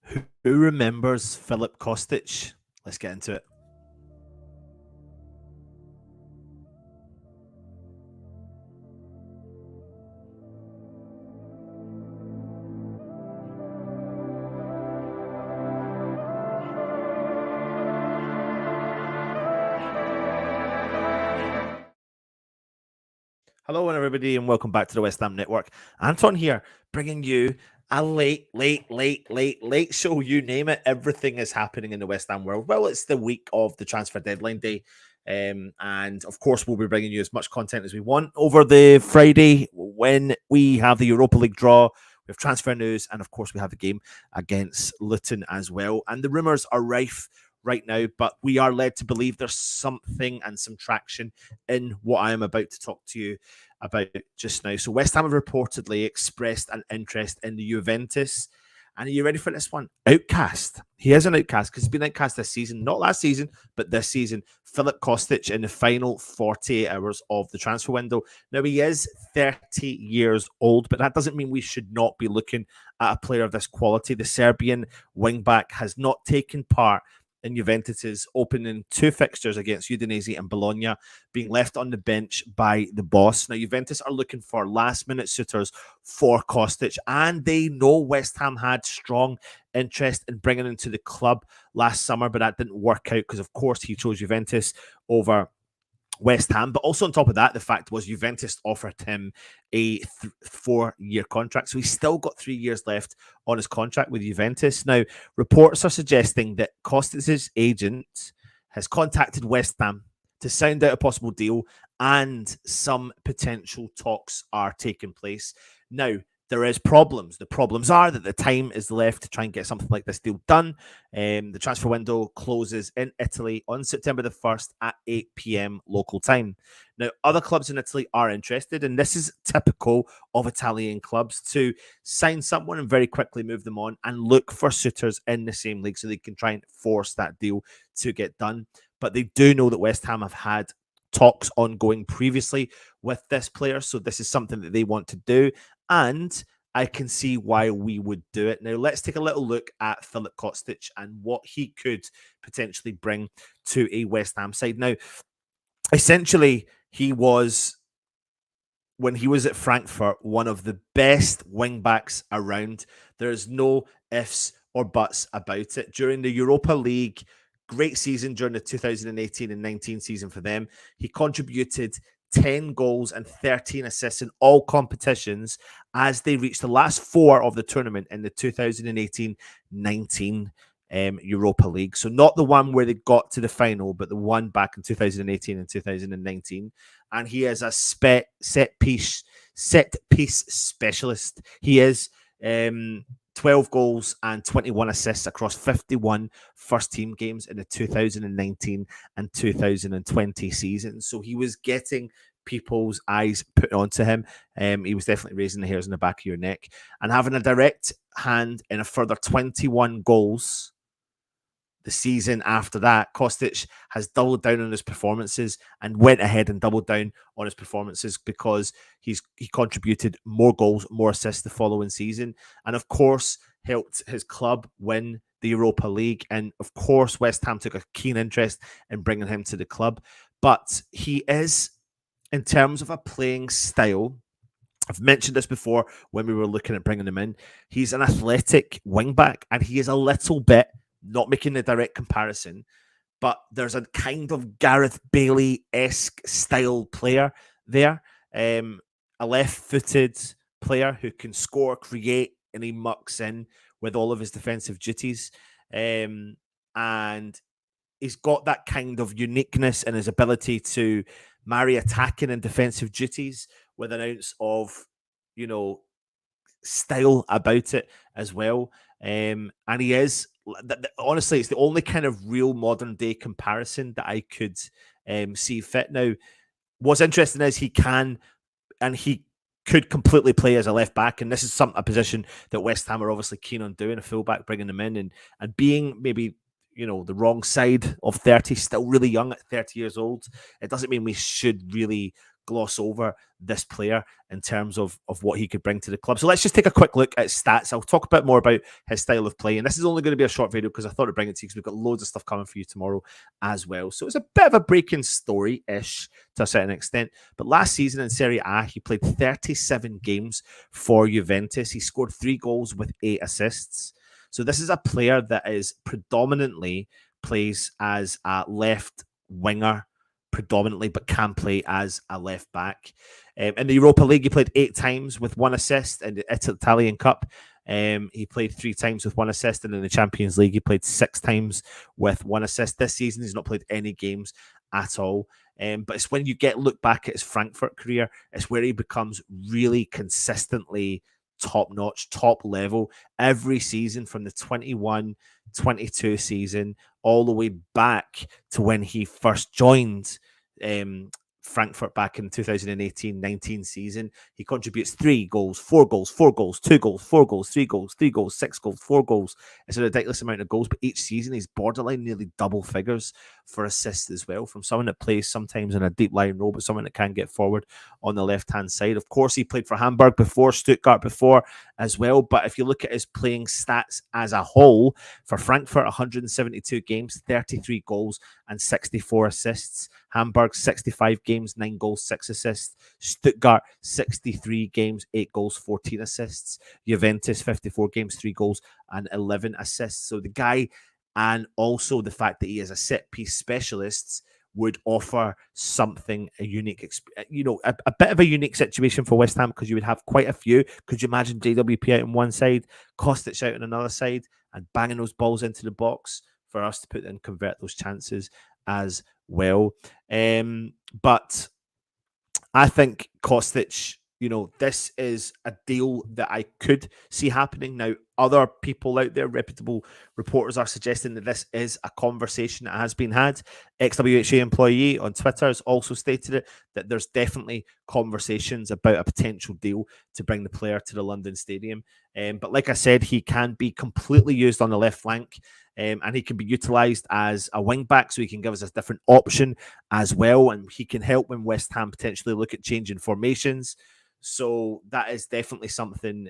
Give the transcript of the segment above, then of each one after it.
Who remembers Filip Kostic? Let's get into it. Hello, everybody, and welcome back to the West Ham Network. Anton here, bringing you a late show. You name it, everything is happening in the West Ham world. Well, it's the week of the transfer deadline day, and of course, we'll be bringing you as much content as we want over the Friday when we have the Europa League draw. We have transfer news, and of course, we have the game against Luton as well. And the rumours are rife right now, but we are led to believe there's something and some traction in what I am about to talk to you about just now. So West Ham have reportedly expressed an interest in the Juventus. And are you ready for this one? Outcast. He is an outcast because he's been outcast this season, not last season, but this season. Filip Kostic in the final 48 hours of the transfer window. Now, he is 30 years old, but that doesn't mean we should not be looking at a player of this quality. The Serbian wingback has not taken part in Juventus's opening two fixtures against Udinese and Bologna, being left on the bench by the boss. Now, Juventus are looking for last-minute suitors for Kostić, and they know West Ham had strong interest in bringing him to the club last summer, but that didn't work out because, of course, he chose Juventus over West Ham. But also on top of that, the fact was Juventus offered him a 4-year contract. So he's still got 3 years left on his contract with Juventus. Now, reports are suggesting that Kostic's agent has contacted West Ham to sound out a possible deal, and some potential talks are taking place. Now, there is problems. The problems are that the time is left to try and get something like this deal done. The transfer window closes in Italy on September the 1st at 8 p.m. local time. Now, other clubs in Italy are interested, and this is typical of Italian clubs to sign someone and very quickly move them on and look for suitors in the same league so they can try and force that deal to get done. But they do know that West Ham have had talks ongoing previously with this player, so this is something that they want to do, and I can see why we would do it. Now, let's take a little look at Filip Kostic and what he could potentially bring to a West Ham side. Now, essentially, he was, when he was at Frankfurt, one of the best wing backs around. There's no ifs or buts about it. During the Europa League, great season during the 2018 and 19 season for them. He contributed 10 goals and 13 assists in all competitions as they reached the last four of the tournament in the 2018-19 Europa League. So not the one where they got to the final, but the one back in 2018 and 2019. And he is a set piece specialist. He is 12 goals and 21 assists across 51 first-team games in the 2019 and 2020 season. So he was getting people's eyes put onto him. He was definitely raising the hairs on the back of your neck. And having a direct hand in a further 21 goals the season after that, Kostić has doubled down on his performances and went ahead and doubled down on his performances because he contributed more goals, more assists the following season, and of course helped his club win the Europa League. And of course, West Ham took a keen interest in bringing him to the club. But he is, in terms of a playing style, I've mentioned this before when we were looking at bringing him in, he's an athletic wingback, and he is a little bit, not making a direct comparison, but there's a kind of Gareth Bailey-esque style player there. A left-footed player who can score, create, and he mucks in with all of his defensive duties. And he's got that kind of uniqueness in his ability to marry attacking and defensive duties with an ounce of, style about it as well. And he is, honestly, it's the only kind of real modern day comparison that I could see fit. Now, what's interesting is he could completely play as a left back, and this is a position that West Ham are obviously keen on doing, a fullback, bringing him in, and being maybe the wrong side of 30, still really young at 30 years old. It doesn't mean we should really gloss over this player in terms of what he could bring to the club. So let's just take a quick look at stats. I'll talk a bit more about his style of play, and this is only going to be a short video because I thought I'd bring it to you because we've got loads of stuff coming for you tomorrow as well. So it's a bit of a breaking story-ish to a certain extent, but last season in Serie A, he played 37 games for Juventus. He scored 3 goals with 8 assists. So this is a player that is predominantly plays as a left winger predominantly, but can play as a left back. In the Europa League, he played 8 times with 1 assist. In the Italian Cup, he played 3 times with 1 assist. And in the Champions League, he played 6 times with 1 assist. This season, he's not played any games at all. But it's when you look back at his Frankfurt career, it's where he becomes really consistently top-notch, top level every season from the 21-22 season all the way back to when he first joined Frankfurt back in 2018-19 season. He contributes 3 goals, 4 goals, 4 goals, 2 goals, 4 goals, 3 goals, 3 goals, 6 goals, 4 goals. It's a ridiculous amount of goals, but each season he's borderline nearly double figures for assists as well, from someone that plays sometimes in a deep line role, but someone that can get forward on the left-hand side. Of course, he played for Hamburg before, Stuttgart before as well, but if you look at his playing stats as a whole, for Frankfurt, 172 games, 33 goals and 64 assists. Hamburg, 65 games, 9 goals, 6 assists. Stuttgart, 63 games, 8 goals, 14 assists. Juventus, 54 games, 3 goals and 11 assists. So the guy, and also the fact that he is a set-piece specialist, would offer something, a unique, a bit of a unique situation for West Ham, because you would have quite a few. Could you imagine JWP out on one side, Kostić out on another side, and banging those balls into the box for us to put and convert those chances as well? But I think Kostić, this is a deal that I could see happening. Now, other people out there, reputable reporters, are suggesting that this is a conversation that has been had. Ex-WHA employee on Twitter has also stated it, that there's definitely conversations about a potential deal to bring the player to the London Stadium. But like I said, he can be completely used on the left flank, and he can be utilised as a wing back, so he can give us a different option as well, and he can help when West Ham potentially look at changing formations. So that is definitely something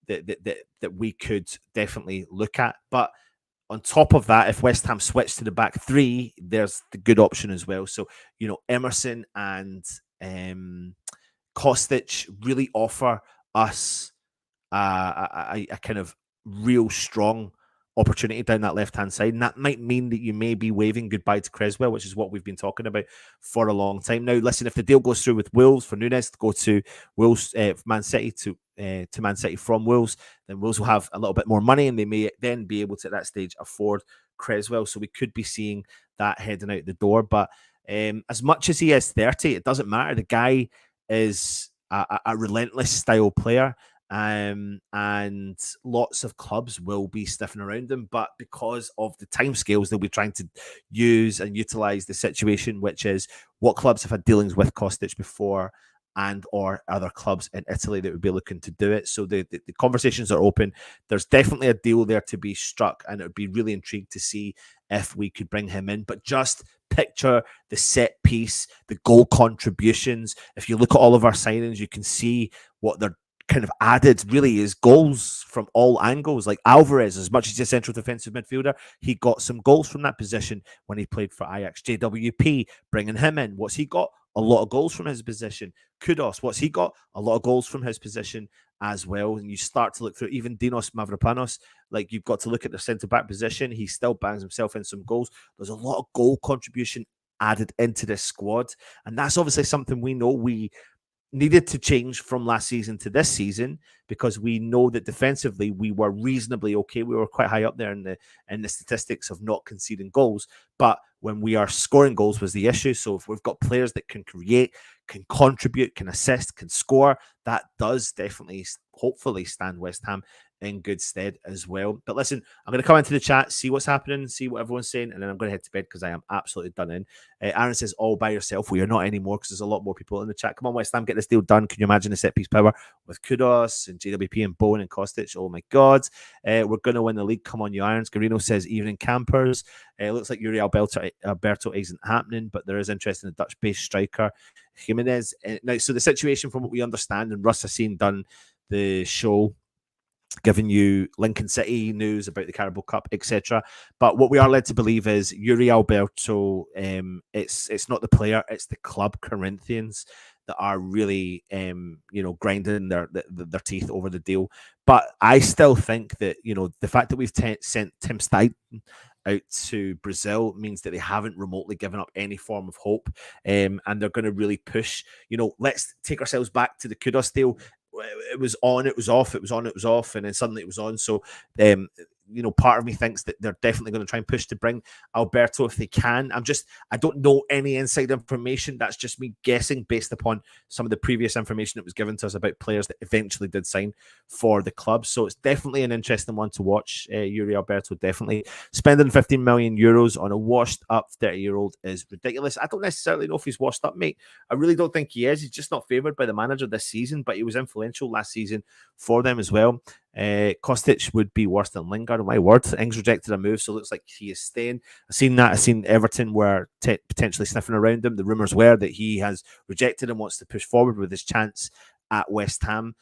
that we could definitely look at. But on top of that, if West Ham switch to the back 3, there's the good option as well. So, Emerson and Kostić really offer us a kind of real strong opportunity down that left-hand side. And that might mean that you may be waving goodbye to Creswell, which is what we've been talking about for a long time now. Listen, if the deal goes through with Wolves for Nunes to go to Wolves, Man City to Man City from Wolves, then Wolves will have a little bit more money, and they may then be able to, at that stage, afford Creswell. So we could be seeing that heading out the door. But as much as he is 30, it doesn't matter. The guy is a relentless style player. And lots of clubs will be sniffing around him, but because of the timescales, they'll be trying to use and utilize the situation, which is what clubs have had dealings with Kostić before, and or other clubs in Italy that would be looking to do it. So the conversations are open. There's definitely a deal there to be struck, and it would be really intrigued to see if we could bring him in. But just picture the set piece, the goal contributions. If you look at all of our signings, you can see what they're kind of added really is goals from all angles. Like Alvarez, as much as he's a central defensive midfielder, he got some goals from that position when he played for Ajax. JWP, bringing him in, what's he got? A lot of goals from his position. Kudos, what's he got? A lot of goals from his position as well. And you start to look through even Dinos Mavropanos, like you've got to look at the centre-back position. He still bangs himself in some goals. There's a lot of goal contribution added into this squad. And that's obviously something we know we needed to change from last season to this season, because we know that defensively we were reasonably okay. We were quite high up there in the statistics of not conceding goals, but when we are scoring goals was the issue. So if we've got players that can create, can contribute, can assist, can score, that does definitely, hopefully, stand West Ham in good stead as well. But listen, I'm going to come into the chat, see what's happening, see what everyone's saying, and then I'm going to head to bed because I am absolutely done in. Aaron says, all by yourself. We are not anymore, because there's a lot more people in the chat. Come on, West Ham, get this deal done. Can you imagine the set-piece power with Kudos and JWP and Bowen and Kostić? Oh my God. We're going to win the league. Come on, you Irons. Garino says, evening campers. Looks like Yuri Alberto isn't happening, but there is interest in a Dutch-based striker Jimenez. Now, so the situation, from what we understand, and Russ has seen done the show, giving you Lincoln City news about the Carabao Cup, etc. But what we are led to believe is Yuri Alberto. It's not the player; it's the club, Corinthians, that are really grinding their teeth over the deal. But I still think that the fact that we've sent Tim Steidten out to Brazil means that they haven't remotely given up any form of hope, and they're going to really push. Let's take ourselves back to the Kudos deal. It was on, it was off, it was on, it was off, and then suddenly it was on. So, part of me thinks that they're definitely going to try and push to bring Alberto if they can. I don't know any inside information. That's just me guessing based upon some of the previous information that was given to us about players that eventually did sign for the club. So it's definitely an interesting one to watch. Yuri Alberto, definitely. Spending 15 million euros on a washed up 30-year-old is ridiculous. I don't necessarily know if he's washed up, mate. I really don't think he is. He's just not favoured by the manager this season, but he was influential last season for them as well. Kostić would be worse than Lingard, my word. Ings rejected a move, so it looks like he is staying. I've seen Everton were potentially sniffing around him. The rumours were that he has rejected and wants to push forward with his chance at West Ham.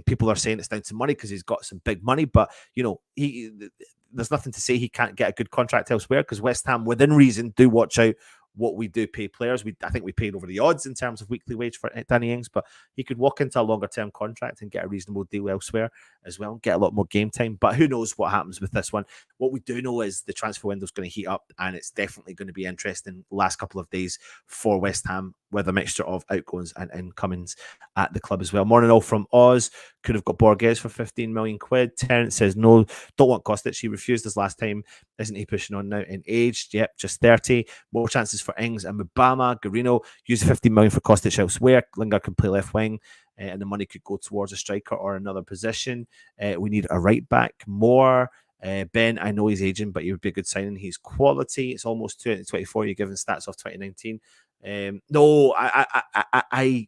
People are saying it's down to money because he's got some big money, but there's nothing to say he can't get a good contract elsewhere, because West Ham, within reason, do watch out what we do pay players. I think we paid over the odds in terms of weekly wage for Danny Ings, but he could walk into a longer term contract and get a reasonable deal elsewhere as well, get a lot more game time. But who knows what happens with this one. What we do know is the transfer window is going to heat up, and it's definitely going to be interesting the last couple of days for West Ham, with a mixture of outgoings and incomings at the club as well. Morning all from Oz. Could have got Borges for 15 million quid. Terence says no, don't want Kostić. He refused us last time. Isn't he pushing on now in age? Yep, just 30. More chances for Ings and Mubama. Garino, use 15 million for Kostić elsewhere. Lingard can play left wing, and the money could go towards a striker or another position. We need a right back more. Ben, I know he's aging, but he would be a good signing. He's quality. It's almost 2024. You're giving stats off 2019. No, I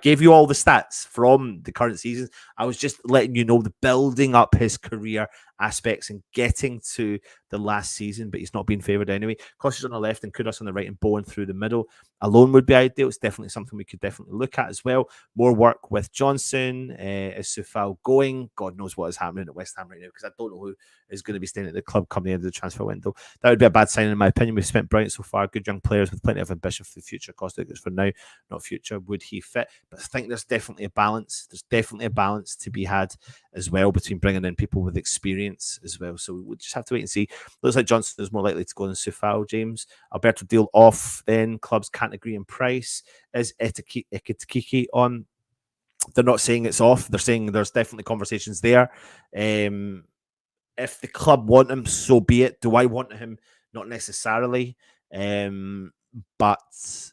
gave you all the stats from the current season. I was just letting you know the building up his career aspects and getting to the last season, but he's not being favoured anyway. Kostić on the left and Kudos on the right, and Bowen through the middle alone would be ideal. It's definitely something we could definitely look at as well. More work with Johnson. Is Soufal going? God knows what is happening at West Ham right now, because I don't know who is going to be staying at the club come the end of the transfer window. That would be a bad sign in my opinion. We've spent brilliant so far. Good young players with plenty of ambition for the future. Kostić is for now, not future. Would he fit? But I think there's definitely a balance. There's definitely a balance to be had as well between bringing in people with experience as well. So we'll just have to wait and see. Looks like Johnson is more likely to go than Soufal, James. Alberto deal off then. Clubs can't agree on price. Is Ekitiki on? They're not saying it's off. They're saying there's definitely conversations there. If the club want him, so be it. Do I want him? Not necessarily. But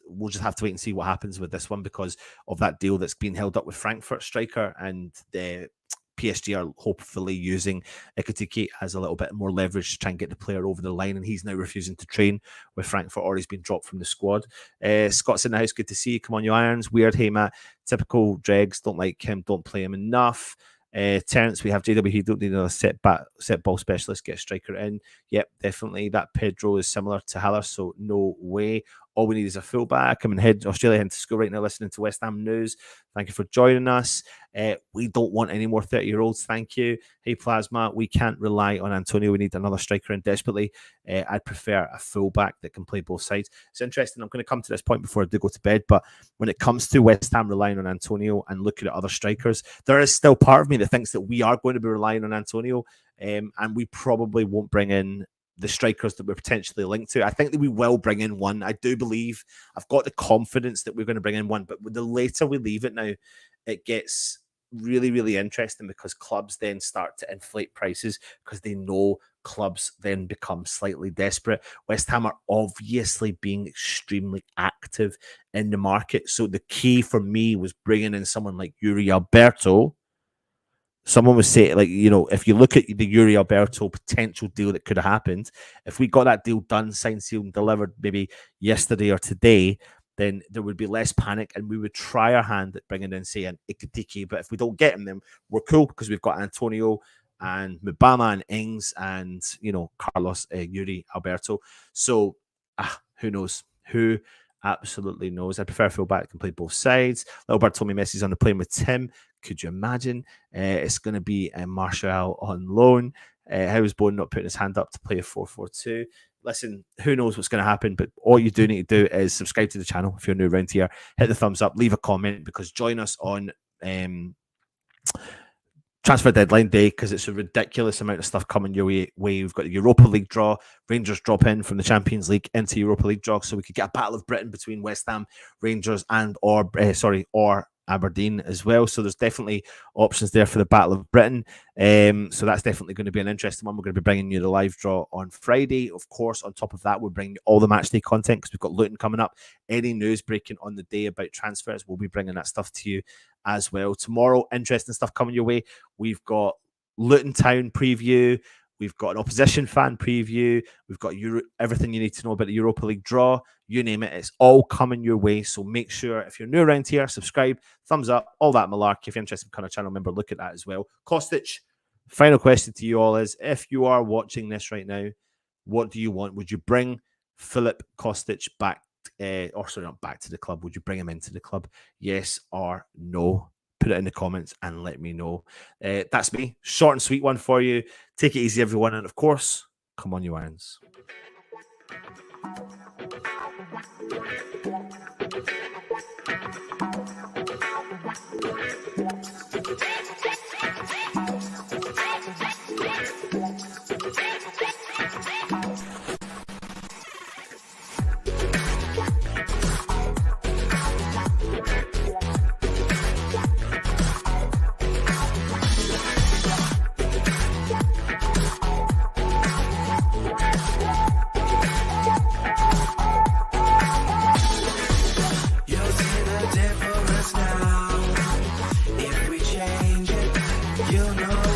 we'll just have to wait and see what happens with this one, because of that deal that's been held up with Frankfurt striker, and the PSG are hopefully using Ekitiki as a little bit more leverage to try and get the player over the line, and he's now refusing to train with Frankfurt, or he's been dropped from the squad. Scott's in the house, good to see you. Come on, you irons. Weird, hey Matt. Typical dregs, don't like him, don't play him enough. Terence, we have JW, don't need another set ball specialist, get a striker in. Yep, definitely. That Pedro is similar to Haller, so no way. All we need is a fullback. I'm in Australia heading to school right now, listening to West Ham news. Thank you for joining us. We don't want any more 30-year-olds. Thank you. Hey, Plasma, we can't rely on Antonio. We need another striker in desperately. I'd prefer a fullback that can play both sides. It's interesting. I'm going to come to this point before I do go to bed, but when it comes to West Ham relying on Antonio and looking at other strikers, there is still part of me that thinks that we are going to be relying on Antonio, and we probably won't bring in the strikers that we're potentially linked to. I think that we will bring in one. I do believe, I've got the confidence that we're going to bring in one, but the later we leave it now, it gets really, really interesting, because clubs then start to inflate prices because they know clubs then become slightly desperate. West Ham are obviously being extremely active in the market. So the key for me was bringing in someone like Yuri Alberto. Someone was saying, like, if you look at the Yuri Alberto potential deal that could have happened, if we got that deal done, signed, sealed, and delivered maybe yesterday or today, then there would be less panic, and we would try our hand at bringing in, say, an Ekitiki. But if we don't get him, then we're cool, because we've got Antonio and Mubama and Ings and, Carlos Yuri Alberto. So, who knows? Who absolutely knows. I prefer fullback, can play both sides. Little Bird told me Messi's on the plane with Tim. Could you imagine? It's going to be Martial on loan. How is Bone not putting his hand up to play a 4-4-2? Listen, who knows what's going to happen, but all you do need to do is subscribe to the channel if you're new around here. Hit the thumbs up, leave a comment, because join us on transfer deadline day, because it's a ridiculous amount of stuff coming your way. We've got the Europa League draw. Rangers drop in from the Champions League into Europa League draw, so we could get a battle of Britain between West Ham, Rangers, and or Aberdeen as well. So there's definitely options there for the Battle of Britain. So that's definitely going to be an interesting one. We're going to be bringing you the live draw on Friday. Of course, on top of that, we're bringing you all the matchday content, because we've got Luton coming up. Any news breaking on the day about transfers, we'll be bringing that stuff to you as well. Tomorrow, interesting stuff coming your way. We've got Luton Town preview. We've got an opposition fan preview. We've got everything you need to know about the Europa League draw. You name it, it's all coming your way. So make sure, if you're new around here, subscribe, thumbs up, all that malarkey. If you're interested in becoming a channel member, look at that as well. Kostić, final question to you all is, if you are watching this right now, what do you want? Would you bring Filip Kostic back, not back to the club? Would you bring him into the club? Yes or no? Put it in the comments and let me know. That's me. Short and sweet one for you. Take it easy, everyone. And of course, come on, you irons.